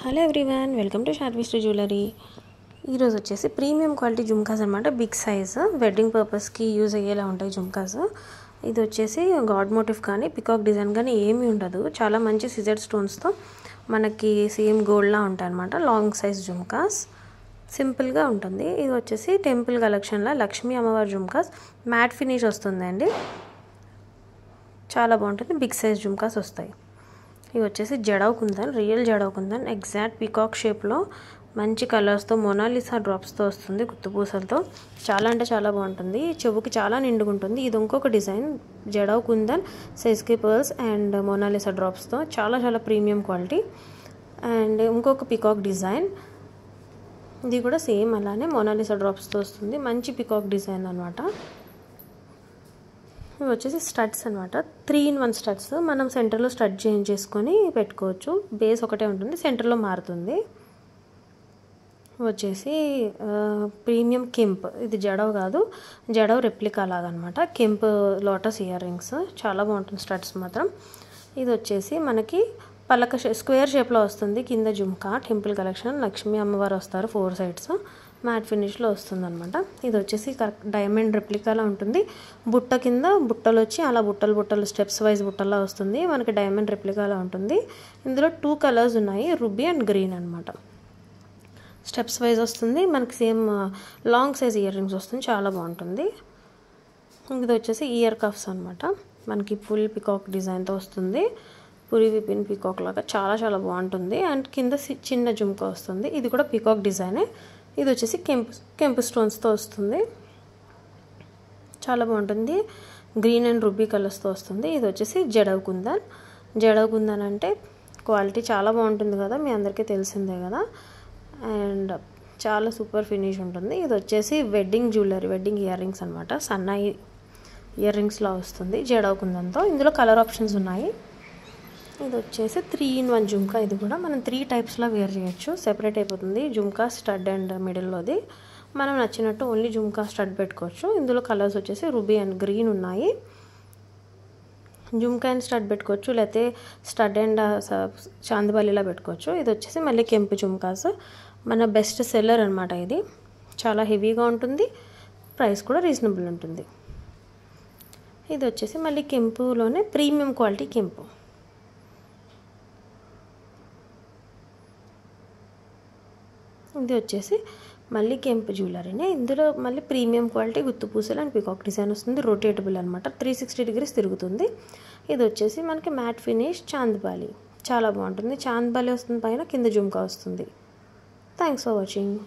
Hello everyone, welcome to Sharvishri jewellery. ఈరోజు వచ్చేసి premium quality jhumkas అనమాట. బిగ్ సైజ్ వెడ్డింగ్ పర్పస్కి యూజ్ అయ్యేలా ఉంటాయి జుమ్కాస్. ఇది వచ్చేసి గాడ్ మోటివ్ కానీ పికాక్ డిజైన్ కానీ ఏమీ ఉండదు. చాలా మంచి సిజర్ స్టోన్స్తో మనకి సేమ్ గోల్డ్లా ఉంటాయి అనమాట. లాంగ్ సైజ్ జుమ్కాస్ సింపుల్గా ఉంటుంది. ఇది వచ్చేసి టెంపుల్ కలెక్షన్లో లక్ష్మీ అమ్మవారి జుమ్కాస్ మ్యాట్ ఫినిష్ వస్తుందండి. చాలా బాగుంటుంది. బిగ్ సైజ్ జుమ్కాస్ వస్తాయి. ఇవి వచ్చేసి jadau kundan, real jadau kundan, exact peacock షేప్లో మంచి కలర్స్తో మొనాలిసా డ్రాప్స్తో వస్తుంది, గుత్తుపూసలతో. చాలా అంటే చాలా బాగుంటుంది. చెవుకి చాలా నిండుగుంటుంది. ఇది ఇంకొక డిజైన్ జడవ్ కుందన్, సెస్కే పర్ల్స్ అండ్ మొనాలిసా డ్రాప్స్తో చాలా చాలా ప్రీమియం క్వాలిటీ. అండ్ ఇంకొక పీకాక్ డిజైన్, ఇది కూడా సేమ్ అలానే మొనాలిసా డ్రాప్స్తో వస్తుంది. మంచి పీకాక్ డిజైన్ అనమాట. ఇవి వచ్చేసి స్టడ్స్ అనమాట. 3-in-1 studs. మనం సెంటర్లో స్టడ్ చేంజ్ చేసుకొని పెట్టుకోవచ్చు. బేస్ ఒకటే ఉంటుంది, సెంటర్లో మారుతుంది. వచ్చేసి ప్రీమియం కెంప్. ఇది జడవ్ కాదు, జడవ్ రెప్లికా లాగా అనమాట. కెంప్ లోటస్ ఇయర్ రింగ్స్ చాలా బాగుంటుంది. స్టడ్స్ మాత్రం. ఇది వచ్చేసి మనకి పలక స్క్వేర్ షేప్లో వస్తుంది. కింద జుమ్కా టెంపుల్ కలెక్షన్, లక్ష్మీ అమ్మవారు వస్తారు 4 sides. మ్యాట్ ఫినిష్లో వస్తుంది అనమాట. ఇది వచ్చేసి డైమండ్ రెప్లికాలా ఉంటుంది. బుట్ట కింద బుట్టలు వచ్చి అలా బుట్టలు స్టెప్స్ వైజ్ బుట్టలా వస్తుంది. మనకి డైమండ్ రెప్లికాలా ఉంటుంది. ఇందులో 2 colors ఉన్నాయి, రూబీ అండ్ గ్రీన్ అనమాట. స్టెప్స్ వైజ్ వస్తుంది. మనకి same long size ear rings వస్తుంది. చాలా బాగుంటుంది. ఇది వచ్చేసి ఇయర్ కఫ్స్ అనమాట. మనకి ఫుల్ పికాక్ డిజైన్తో వస్తుంది. పురి విపిన్ పీకాక్ లాగా చాలా చాలా బాగుంటుంది. అండ్ కింద చిన్న జుమ్కా వస్తుంది. ఇది కూడా పీకాక్ డిజైనే. ఇది వచ్చేసి కెంపు స్టోన్స్తో వస్తుంది. చాలా బాగుంటుంది. గ్రీన్ అండ్ రూబీ కలర్స్తో వస్తుంది. ఇది వచ్చేసి జడవ్ కుందన్. జడవ్ కుందన్ అంటే క్వాలిటీ చాలా బాగుంటుంది కదా, మీ అందరికీ తెలిసిందే కదా. అండ్ చాలా సూపర్ ఫినిష్ ఉంటుంది. ఇది వచ్చేసి wedding jewellery, wedding ear rings అనమాట. సన్నాయి ఇయర్ రింగ్స్లో వస్తుంది జడవ్ కుందన్తో. ఇందులో కలర్ ఆప్షన్స్ ఉన్నాయి. ఇది వచ్చేసి 3-in-1 జుమ్కా. ఇది కూడా మనం 3 typesలో వేర్ చేయొచ్చు. సెపరేట్ అయిపోతుంది జుమ్కా, స్టడ్ అండ్ మిడిల్లోది. మనం నచ్చినట్టు ఓన్లీ జుమ్కా స్టడ్ పెట్టుకోవచ్చు. ఇందులో కలర్స్ వచ్చేసి రూబీ అండ్ గ్రీన్ ఉన్నాయి. జుమ్కా అండ్ స్టడ్ పెట్టుకోవచ్చు, లేకపోతే స్టడ్ అండ్ చాందిబాలిలా పెట్టుకోవచ్చు. ఇది వచ్చేసి మళ్ళీ కెంపు జుమ్కాస్. మన బెస్ట్ సెల్లర్ అనమాట. ఇది చాలా హెవీగా ఉంటుంది, ప్రైస్ కూడా రీజనబుల్ ఉంటుంది. ఇది వచ్చేసి మళ్ళీ కెంపులోనే ప్రీమియం క్వాలిటీ కెంపు. ఇది వచ్చేసి మళ్ళీ కెంపు జ్యువెలరీనే. ఇందులో మళ్ళీ ప్రీమియం క్వాలిటీ గుత్తుపూసలు అండ్ పీకాక్ డిజైన్ వస్తుంది. రొటేటబుల్ అనమాట. 360 degrees తిరుగుతుంది. ఇది వచ్చేసి మనకి మ్యాట్ ఫినిష్ చాందిబాలి. చాలా బాగుంటుంది. చాందిబాలి వస్తుంది పైన, కింద జుమ్కా వస్తుంది. Thanks for watching.